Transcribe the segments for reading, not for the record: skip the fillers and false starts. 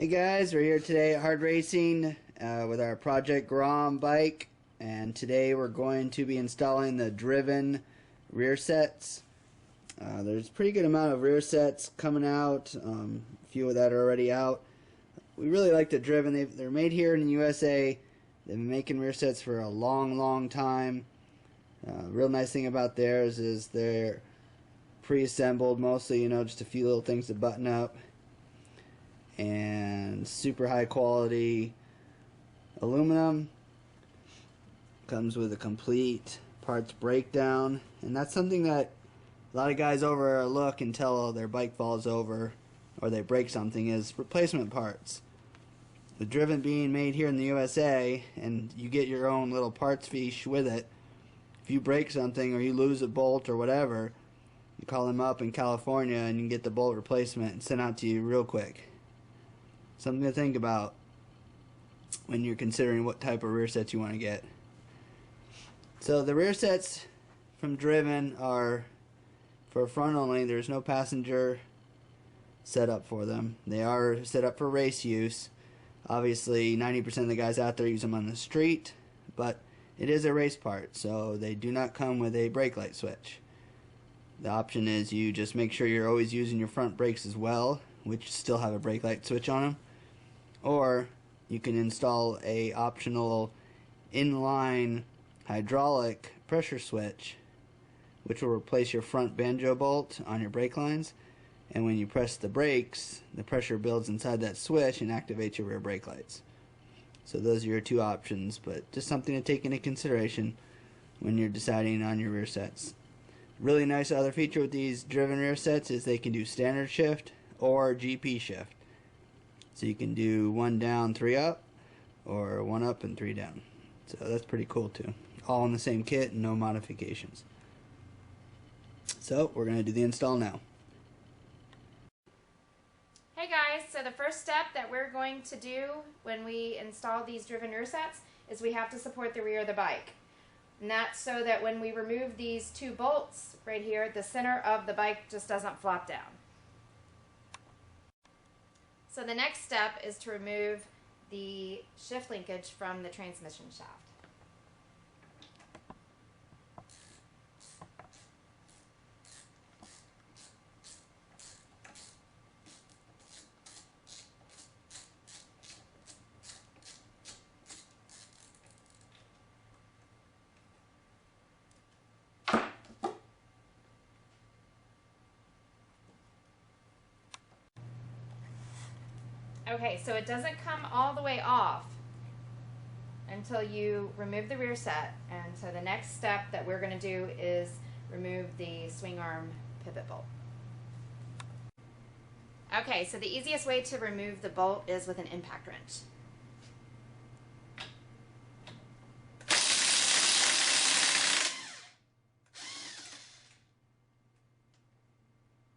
Hey guys, we're here today at Hardracing with our Project Grom bike, and today we're going to be installing the driven rear sets. There's a pretty good amount of rear sets coming out, a few of that are already out. We really like the driven. They're made here in the USA. They've been making rear sets for a long time. Real nice thing about theirs is they're pre-assembled mostly, just a few little things to button up. And super high quality aluminum. Comes with a complete parts breakdown, and that's something that a lot of guys overlook until their bike falls over or they break something, is replacement parts. The driven being made here in the USA, and you get your own little parts fiche with it. If you break something or you lose a bolt or whatever, you call them up in California and you can get the bolt replacement and sent out to you real quick. Something to think about when you're considering what type of rear sets you want to get. So the rear sets from Driven are for front only. There's no passenger setup for them. They are set up for race use. Obviously 90% of the guys out there use them on the street, but it is a race part, so they do not come with a brake light switch. The option is you just make sure you're always using your front brakes as well, which still have a brake light switch on them. Or you can install a optional inline hydraulic pressure switch, which will replace your front banjo bolt on your brake lines, and when you press the brakes, the pressure builds inside that switch and activates your rear brake lights. So those are your two options, but just something to take into consideration when you're deciding on your rear sets. Really nice other feature with these driven rear sets is they can do standard shift or GP shift. So you can do 1 down, 3 up, or 1 up and 3 down. So that's pretty cool too. All in the same kit and no modifications. So we're going to do the install now. Hey guys, so the first step that we're going to do when we install these driven rear sets is we have to support the rear of the bike. And that's so that when we remove these 2 bolts right here, the center of the bike just doesn't flop down. So the next step is to remove the shift linkage from the transmission shaft. Okay, so it doesn't come all the way off until you remove the rear set, and so the next step that we're going to do is remove the swing arm pivot bolt. Okay, so the easiest way to remove the bolt is with an impact wrench.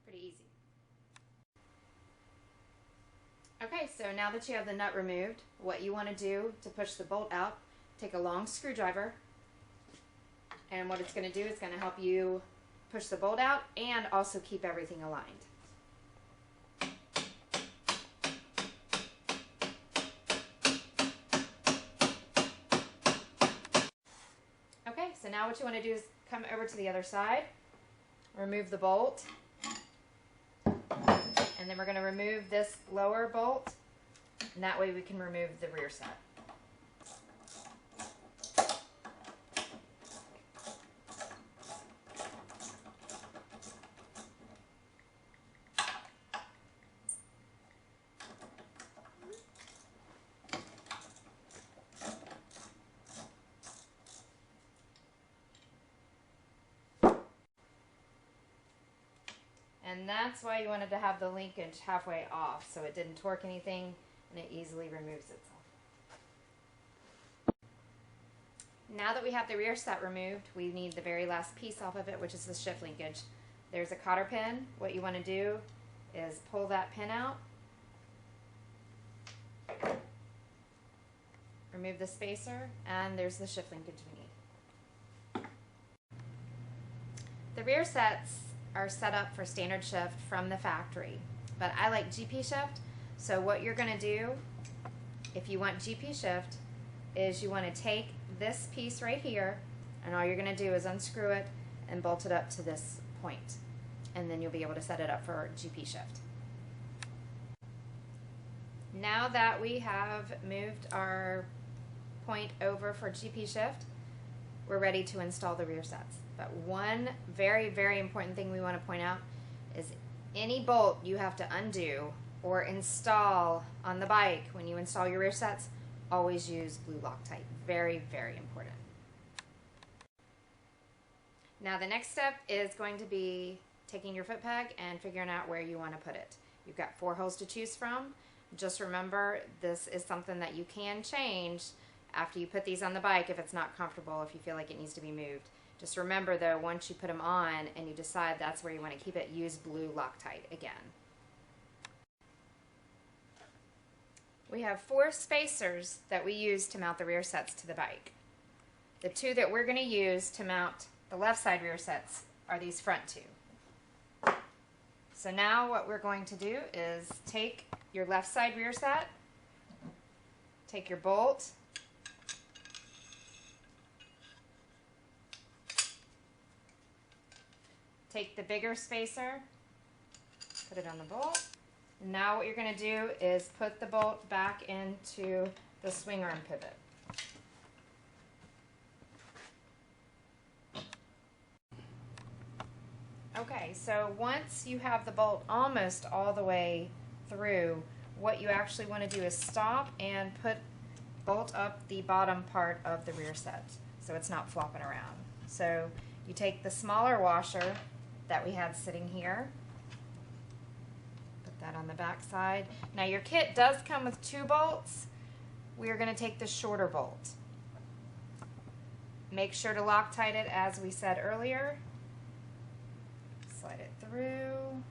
Pretty easy. Okay, so now that you have the nut removed, what you want to do to push the bolt out, take a long screwdriver, and what it's going to do is going to help you push the bolt out and also keep everything aligned. Okay, so now what you want to do is come over to the other side, remove the bolt, and then we're going to remove this lower bolt, and that way we can remove the rear set. And that's why you wanted to have the linkage halfway off, so it didn't torque anything and it easily removes itself. Now that we have the rear set removed, we need the very last piece off of it, which is the shift linkage. There's a cotter pin. What you want to do is pull that pin out, remove the spacer, and there's the shift linkage we need. The rear sets are set up for standard shift from the factory, but I like GP shift, So what you're going to do, if you want GP shift, is you want to take this piece right here, and all you're going to do is unscrew it and bolt it up to this point, and then you'll be able to set it up for GP shift. Now that we have moved our point over for GP shift, we're ready to install the rear sets. But one very, very important thing we want to point out is any bolt you have to undo or install on the bike when you install your rear sets, always use blue Loctite. Very, very important. Now the next step is going to be taking your foot peg and figuring out where you want to put it. You've got 4 holes to choose from. Just remember, this is something that you can change after you put these on the bike if it's not comfortable, if you feel like it needs to be moved. Just remember though, once you put them on and you decide that's where you want to keep it, use blue Loctite again. We have 4 spacers that we use to mount the rear sets to the bike. The 2 that we're going to use to mount the left side rear sets are these front 2. So now what we're going to do is take your left side rear set, take your bolt, take the bigger spacer, put it on the bolt. Now what you're going to do is put the bolt back into the swing arm pivot. Okay, so once you have the bolt almost all the way through, what you actually want to do is stop and bolt up the bottom part of the rear set so it's not flopping around. So you take the smaller washer that we had sitting here, put that on the back side. Now your kit does come with 2 bolts. We're going to take the shorter bolt. Make sure to Loctite it as we said earlier. Slide it through.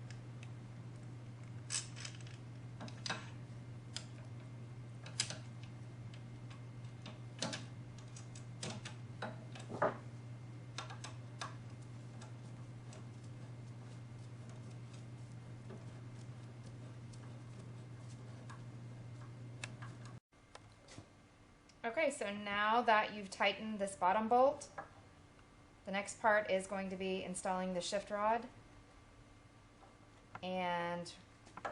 Okay, so now that you've tightened this bottom bolt, the next part is going to be installing the shift rod, and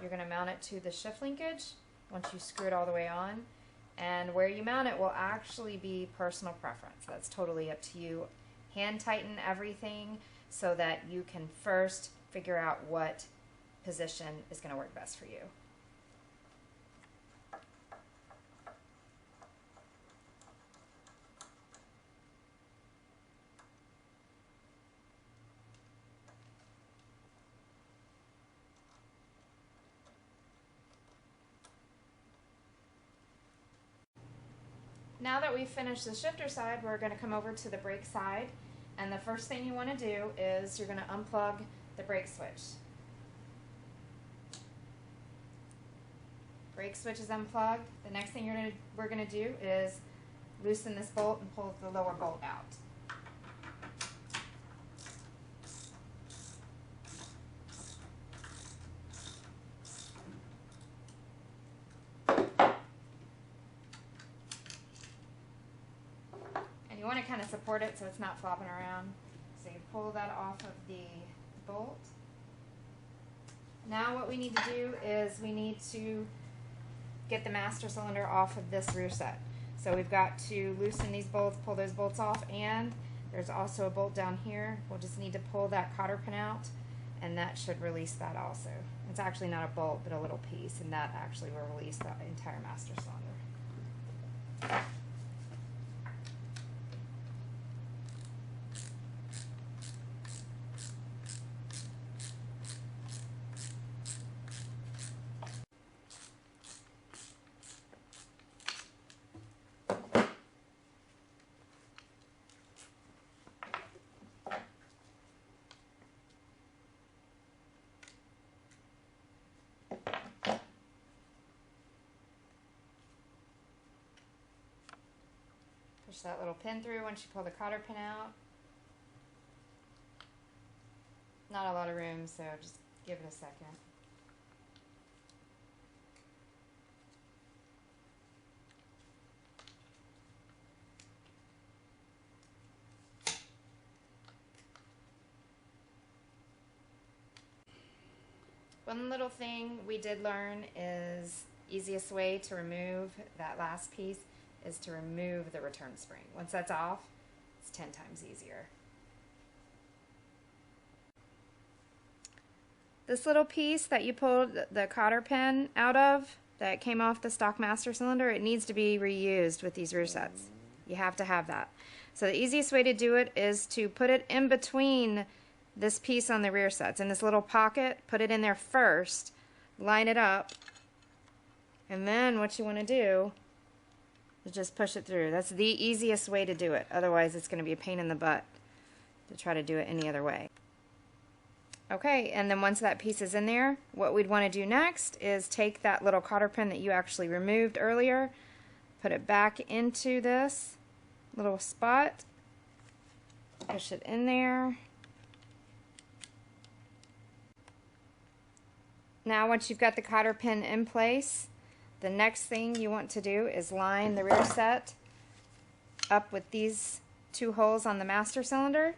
you're going to mount it to the shift linkage once you screw it all the way on. And where you mount it will actually be personal preference. That's totally up to you. Hand tighten everything so that you can first figure out what position is going to work best for you. Now that we've finished the shifter side, we're going to come over to the brake side, and the first thing you want to do is you're going to unplug the brake switch. Brake switch is unplugged. The next thing we're going to do is loosen this bolt and pull the lower bolt out. You want to kind of support it so it's not flopping around. So you pull that off of the bolt. Now what we need to do is we need to get the master cylinder off of this rear set. So we've got to loosen these bolts, pull those bolts off, and there's also a bolt down here. We'll just need to pull that cotter pin out, and that should release that also. It's actually not a bolt, but a little piece, and that actually will release the entire master cylinder. Push that little pin through once you pull the cotter pin out. Not a lot of room, so just give it a second. One little thing we did learn is easiest way to remove that last piece is to remove the return spring. Once that's off, it's 10 times easier. This little piece that you pulled the cotter pin out of that came off the stock master cylinder, it needs to be reused with these RearSets. You have to have that. So the easiest way to do it is to put it in between this piece on the RearSets in this little pocket. Put it in there first, line it up, and then what you want to do is just push it through. That's the easiest way to do it. Otherwise it's going to be a pain in the butt to try to do it any other way. Okay, and then once that piece is in there, what we'd want to do next is take that little cotter pin that you actually removed earlier, put it back into this little spot, push it in there. Now once you've got the cotter pin in place, the next thing you want to do is line the RearSet up with these two holes on the master cylinder.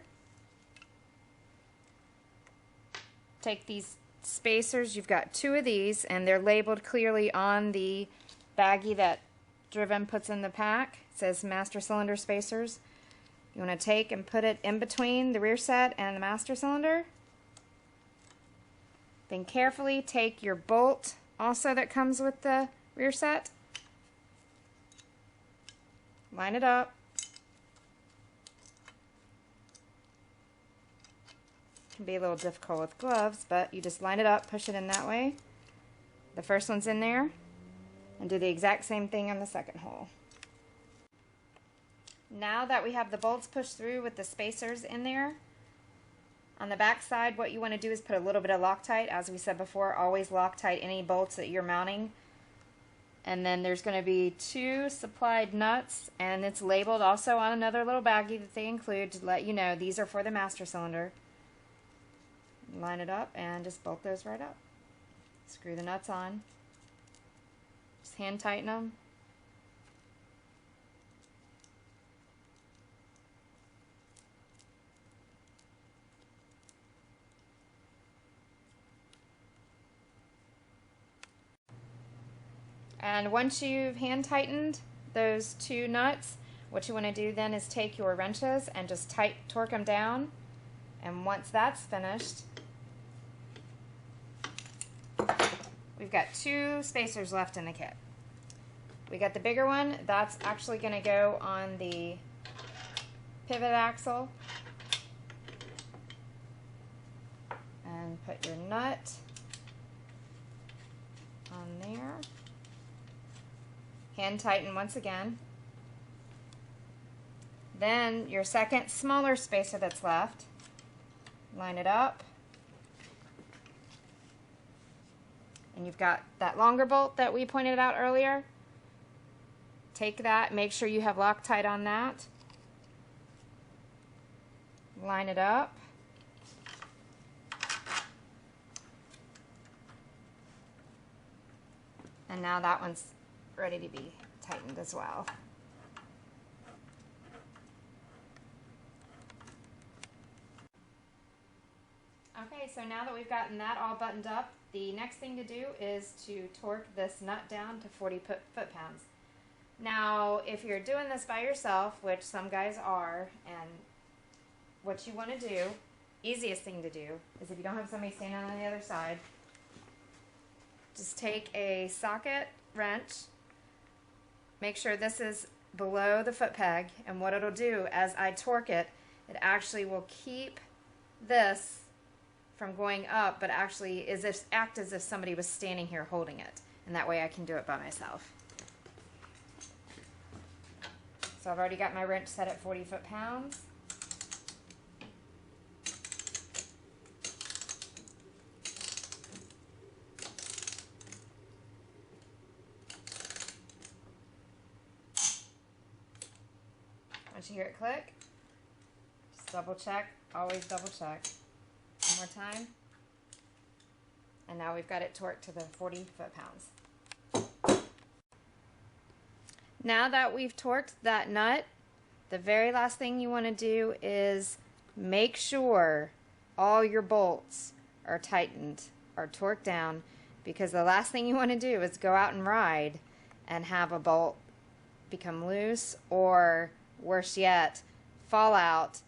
Take these spacers, you've got two of these, and they're labeled clearly on the baggie that Driven puts in the pack. It says master cylinder spacers. You want to take and put it in between the RearSet and the master cylinder. Then carefully take your bolt also that comes with the RearSet. Line it up. Can be a little difficult with gloves, but you just line it up, push it in that way. The first one's in there, and do the exact same thing on the second hole. Now that we have the bolts pushed through with the spacers in there, on the back side what you want to do is put a little bit of Loctite. As we said before, always Loctite any bolts that you're mounting. And then there's going to be 2 supplied nuts, and it's labeled also on another little baggie that they include to let you know these are for the master cylinder. Line it up and just bolt those right up. Screw the nuts on. Just hand tighten them. And once you've hand tightened those 2 nuts, what you want to do then is take your wrenches and just torque them down. And once that's finished, we've got 2 spacers left in the kit. We got the bigger one, that's actually going to go on the pivot axle. And put your nut on there. Hand tighten once again. Then your second smaller spacer that's left, line it up. And you've got that longer bolt that we pointed out earlier. Take that, make sure you have Loctite on that. Line it up. And now that one's ready to be tightened as well. Okay, so now that we've gotten that all buttoned up, the next thing to do is to torque this nut down to 40 foot-pounds. Now, if you're doing this by yourself, which some guys are, and what you want to do, easiest thing to do, is if you don't have somebody standing on the other side, just take a socket wrench, make sure this is below the foot peg, and what it'll do as I torque it, it actually will keep this from going up, but actually act as if somebody was standing here holding it, and that way I can do it by myself. So I've already got my wrench set at 40 foot-pounds. Once you hear it click, just double check, always double check. One more time. And now we've got it torqued to the 40 foot-pounds. Now that we've torqued that nut, the very last thing you want to do is make sure all your bolts are tightened are torqued down, because the last thing you want to do is go out and ride and have a bolt become loose, or worse yet, fall out.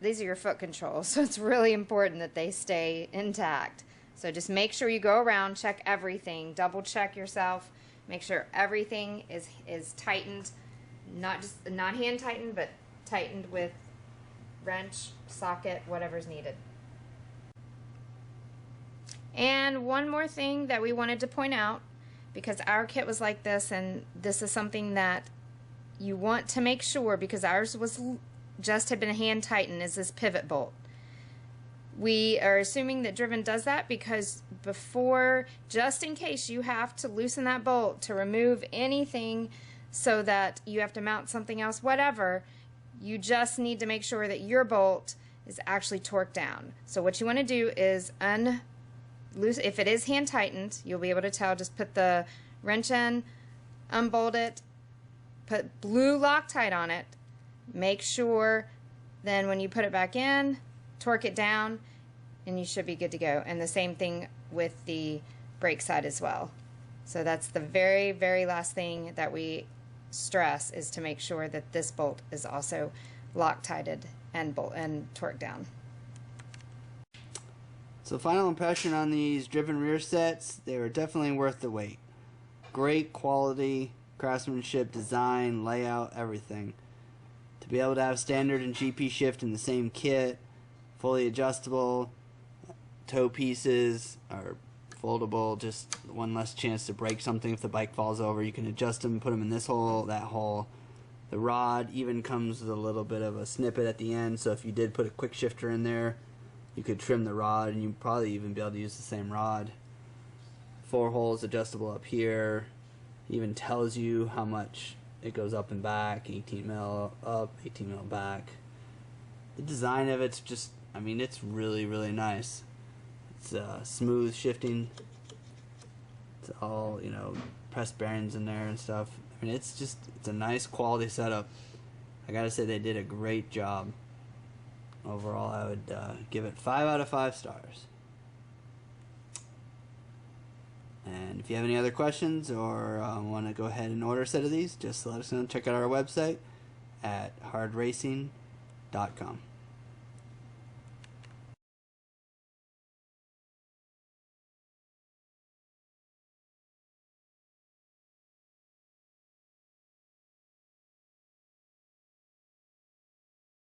These are your foot controls, so it's really important that they stay intact. So just make sure you go around, check everything, double check yourself, make sure everything is tightened, not hand tightened, but tightened with wrench, socket, whatever's needed. And one more thing that we wanted to point out, because our kit was like this, and this is something that you want to make sure, because ours was just had been hand tightened, is this pivot bolt. We are assuming that Driven does that because before, just in case you have to loosen that bolt to remove anything so that you have to mount something else, whatever, you just need to make sure that your bolt is actually torqued down. So what you want to do is if it is hand tightened, you'll be able to tell, just put the wrench in, unbolt it, put blue Loctite on it, make sure then when you put it back in, torque it down, and you should be good to go. And the same thing with the brake side as well. So that's the very, very last thing that we stress, is to make sure that this bolt is also Loctited and torqued down. So final impression on these Driven rear sets, they were definitely worth the wait. Great quality, craftsmanship, design, layout, everything. To be able to have standard and GP shift in the same kit, fully adjustable, toe pieces are foldable, just one less chance to break something if the bike falls over. You can adjust them, put them in this hole, that hole. The rod even comes with a little bit of a snippet at the end, so if you did put a quick shifter in there, you could trim the rod, and you'd probably even be able to use the same rod. 4 holes adjustable up here. Even tells you how much it goes up and back, 18 mil up, 18 mil back. The design of it's just, I mean, it's really, really nice. It's smooth shifting. It's all, you know, press bearings in there and stuff. I mean, it's a nice quality setup. I gotta say, they did a great job. Overall, I would give it 5 out of 5 stars. And if you have any other questions or want to go ahead and order a set of these, just let us know. Check out our website at hardracing.com.